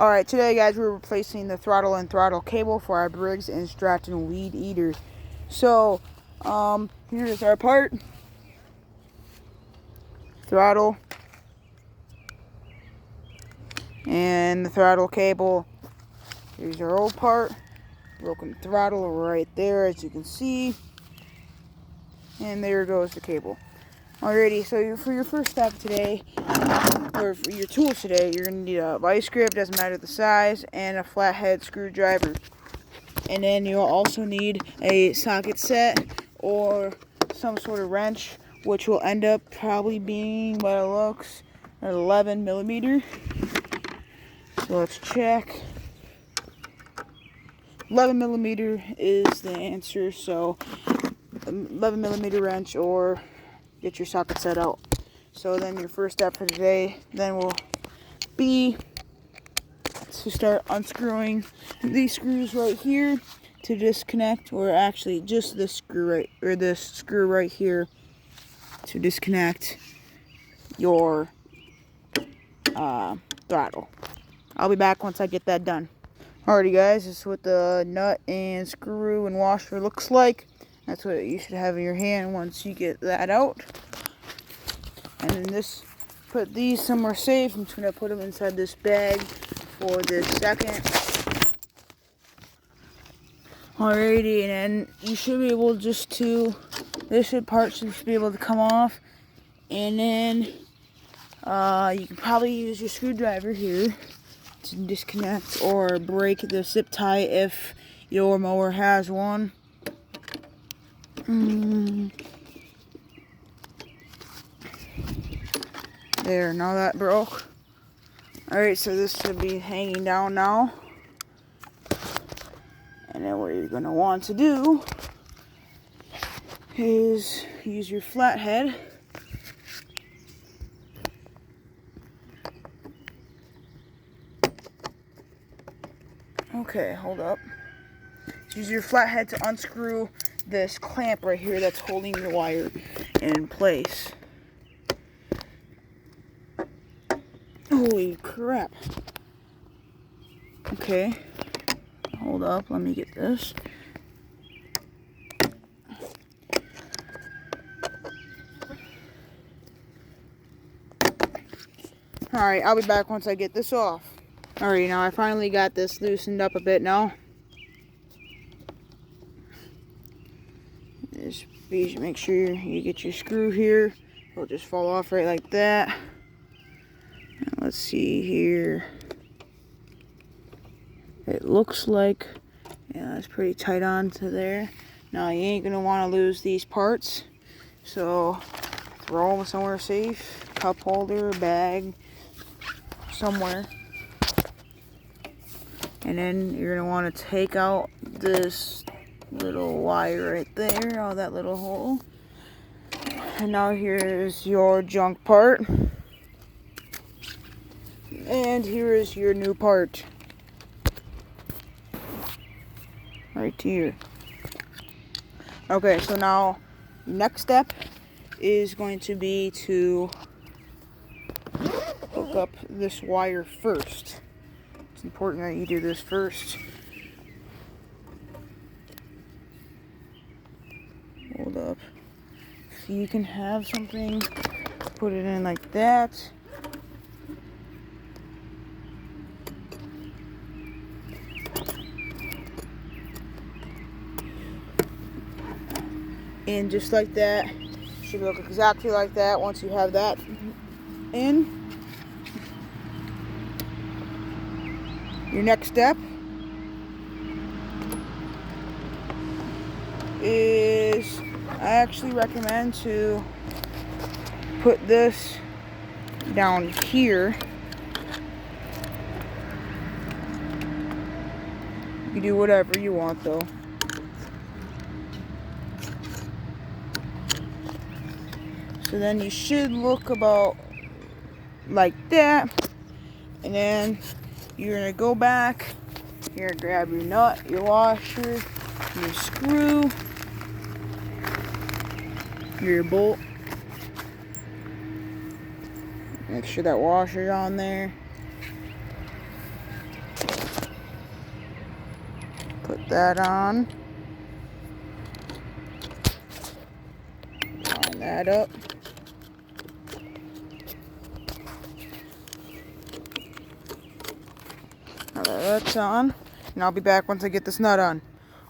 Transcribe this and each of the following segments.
Alright, today guys, we're replacing the throttle and throttle cable for our Briggs and Stratton weed eater. So, here's our part. Throttle. And the throttle cable. Here's our old part. Broken throttle right there, as you can see. And there goes the cable. Alrighty, so for your first step today, or for your tools today, you're going to need a vice grip, doesn't matter the size, and a flathead screwdriver. And then you'll also need a socket set or some sort of wrench, which will end up probably being, by the looks, an 11 millimeter. So let's check. 11 millimeter is the answer, so 11 millimeter wrench or get your socket set out. So then your first step for today then will be to start unscrewing these screws right here to disconnect, or actually just this screw right here to disconnect your throttle. I'll be back once I get that done. Alrighty guys, this is what the nut and screw and washer looks like. That's what you should have in your hand once you get that out. And then put these somewhere safe. I'm just going to put them inside this bag for this second. Alrighty, and then you should be able this part should be able to come off. And then you can probably use your screwdriver here to disconnect or break the zip tie if your mower has one. There, now that broke. Alright, so this should be hanging down now. And then what you're going to want to do is use your flathead. Okay, hold up. So use your flathead to unscrew this clamp right here that's holding your wire in place. Holy crap. Okay. Hold up, let me get this. Alright, I'll be back once I get this off. Alright, now I finally got this loosened up a bit now. Just make sure you get your screw here. It'll just fall off right like that. Now let's see here. It looks like, yeah, it's pretty tight onto there. Now you ain't gonna want to lose these parts, so throw them somewhere safe. Cup holder, bag, somewhere. And then you're gonna want to take out this little wire right there, all that little hole. And now here's your junk part. And here is your new part. Right here. Okay, so now next step is going to be to hook up this wire first. It's important that you do this first. Hold up. If you can have something, put it in like that. And just like that, should look exactly like that once you have that in. Your next step is, I actually recommend to put this down here. You can do whatever you want though. So then you should look about like that. And then you're going to go back. You're going to grab your nut, your washer, your screw, your bolt. Make sure that washer's on there. that on. Line that up. Now that that's on, and I'll be back once I get this nut on.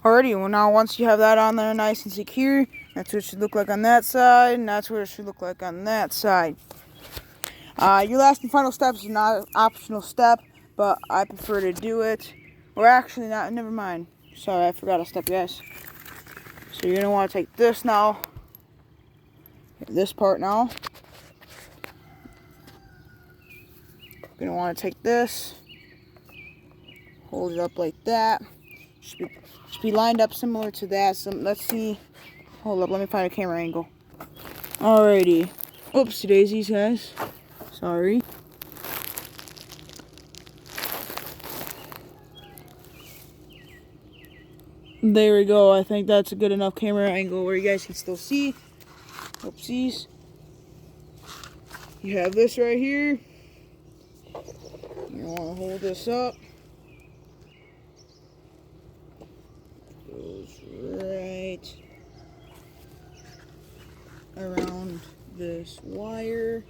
Alrighty, well now once you have that on there nice and secure, that's what it should look like on that side, and that's what it should look like on that side. Your last and final step is not an optional step, but I prefer to do it. Or actually not, never mind. Sorry, I forgot a step, guys. So you're going to want to take this now. This part now. You're going to want to take this. Hold it up like that. Should be lined up similar to that. So let's see. Hold up, let me find a camera angle. Alrighty. Oopsie daisies, guys. Sorry. There we go. I think that's a good enough camera angle where you guys can still see. Oopsies. You have this right here. You want to hold this up. Goes right around this wire.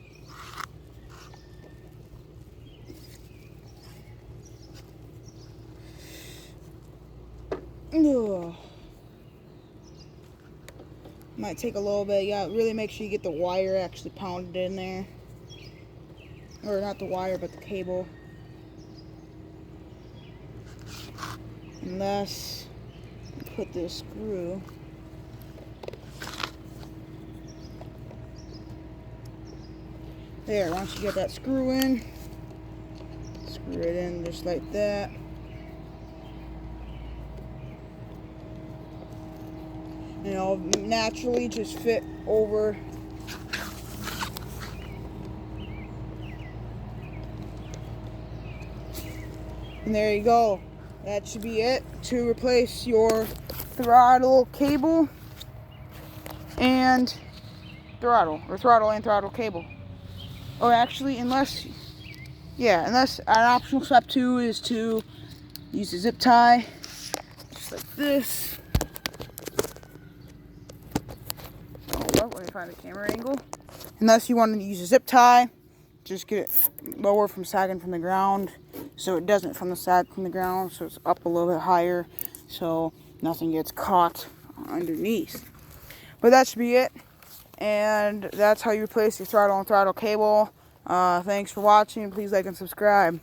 Ugh. Might take a little bit. You gotta really make sure you get the wire actually pounded in there. Or not the wire, but the cable. Unless you put this screw. There, once you get that screw in, screw it in just like that. And it'll naturally just fit over. And there you go. That should be it to replace your throttle cable and throttle, or throttle and throttle cable. Or actually, unless an optional step 2 is to use a zip tie, just like this. Let me find a camera angle. Unless you want to use a zip tie, just get it lower from sagging from the ground, so it doesn't from the ground, so it's up a little bit higher, so nothing gets caught underneath. But that should be it, and that's how you replace your throttle and throttle cable. Thanks for watching. Please like and subscribe.